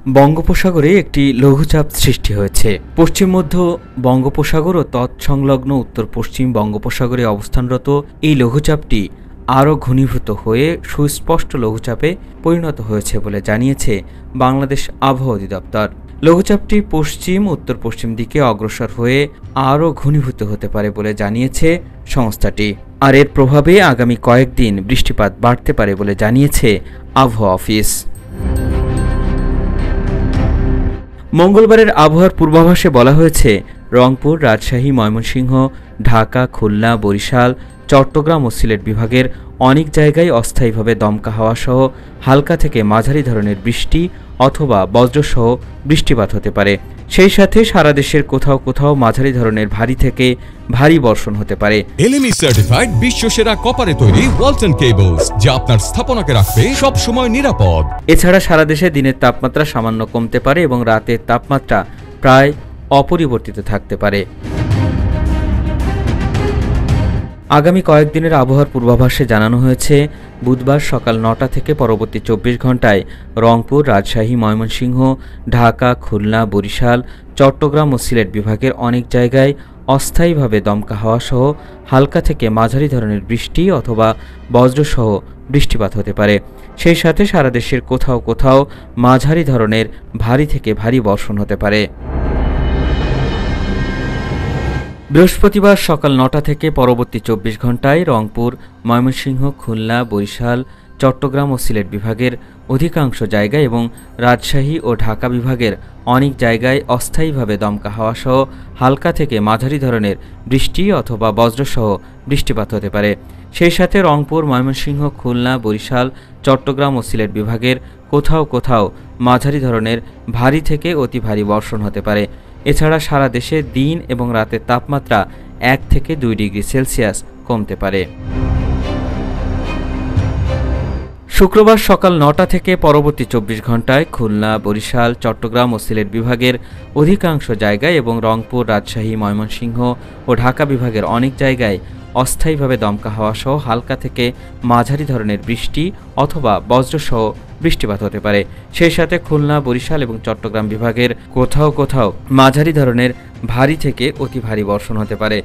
বঙ্গোপসাগরে একটি লঘুচাপ সৃষ্টি হয়েছে। পশ্চিম মধ্য বঙ্গোপসাগর ও তৎসংলগ্ন উত্তর পশ্চিম বঙ্গোপসাগরে অবস্থানরত এই লঘুচাপটি আরও ঘনীভূত হয়ে সুস্পষ্ট লঘুচাপে পরিণত হয়েছে বলে জানিয়েছে বাংলাদেশ আবহাওয়া অধিদপ্তর। লঘুচাপটি পশ্চিম উত্তর পশ্চিম দিকে অগ্রসর হয়ে আরও ঘনীভূত হতে পারে বলে জানিয়েছে সংস্থাটি। আর এর প্রভাবে আগামী কয়েকদিন বৃষ্টিপাত বাড়তে পারে বলে জানিয়েছে আবহাওয়া অফিস। মঙ্গলবারের আবহাওয়ার পূর্বাভাসে বলা হয়েছে, রংপুর, রাজশাহী, ময়মনসিংহ, ঢাকা, খুলনা, বরিশাল, চট্টগ্রাম ও সিলেট বিভাগের অনেক জায়গায় অস্থায়ীভাবে দমকা হাওয়া সহ হালকা থেকে মাঝারি ধরনের বৃষ্টি অথবা বজ্রসহ বৃষ্টিপাত হতে পারে। সেই সাথে সারা দেশের কোথাও কোথাও মাঝারি ধরনের ভারী থেকে ভারী বর্ষণ হতে পারে। এলএমই সার্টিফাইড বিশ্বসেরা কপারে তৈরি ওয়ালটন কেবলস, যা আপনার স্থাপনাকে রাখবে সব সময় নিরাপদ। এছাড়া সারা দেশে দিনের তাপমাত্রা সামান্য কমতে পারে এবং রাতের তাপমাত্রা প্রায় অপরিবর্তিত থাকতে পারে। আগামী কয়েকদিনের আবহাওয়ার পূর্বাভাসে জানানো হয়েছে, বুধবার সকাল ৯টা থেকে পরবর্তী ২৪ ঘন্টায় রংপুর, রাজশাহী, ময়মনসিংহ, ঢাকা, খুলনা, বরিশাল, চট্টগ্রাম ও সিলেট বিভাগের অনেক জায়গায় অস্থায়ীভাবে দমকা হাওয়া সহ হালকা থেকে মাঝারি ধরনের বৃষ্টি অথবা বজ্রসহ বৃষ্টিপাত হতে পারে। সেই সাথে সারা দেশের কোথাও কোথাও মাঝারি ধরনের ভারী থেকে ভারী বর্ষণ হতে পারে। বৃহস্পতিবার সকাল ৯টা থেকে পরবর্তী ২৪ ঘন্টায় রংপুর, ময়মনসিংহ, খুলনা, বরিশাল, চট্টগ্রাম ও সিলেট বিভাগের অধিকাংশ জায়গায় এবং রাজশাহী ও ঢাকা বিভাগের অনেক জায়গায় অস্থায়ীভাবে দমকা হাওয়া সহ হালকা থেকে মাঝারি ধরনের বৃষ্টি অথবা বজ্রসহ বৃষ্টিপাত হতে পারে। সেই সাথে রংপুর, ময়মনসিংহ, খুলনা, বরিশাল, চট্টগ্রাম ও সিলেট বিভাগের কোথাও কোথাও মাঝারি ধরনের ভারী থেকে অতি ভারী বর্ষণ হতে পারে। এছাড়া সারা দেশে দিন এবং রাতের তাপমাত্রা ১ থেকে ২ ডিগ্রি সেলসিয়াস কমতে পারে। শুক্রবার সকাল ৯টা থেকে পরবর্তী ২৪ ঘন্টায় খুলনা, বরিশাল, চট্টগ্রাম ও সিলেট বিভাগের অধিকাংশ জায়গায় এবং রংপুর, রাজশাহী, ময়মনসিংহ ও ঢাকা বিভাগের অনেক জায়গায় অস্থায়ীভাবে দমকা হাওয়া সহ হালকা থেকে মাঝারি ধরনের বৃষ্টি অথবা বজ্রসহ বৃষ্টিপাত হতে পারে। সেই সাথে খুলনা, বরিশাল এবং চট্টগ্রাম বিভাগের কোথাও কোথাও মাঝারি ধরনের ভারী থেকে অতি ভারী বর্ষণ হতে পারে।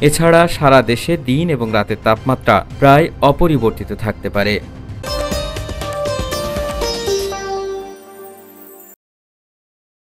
এছাড়া সারা দেশে দিন এবং রাতের তাপমাত্রা প্রায় অপরিবর্তিত থাকতে পারে।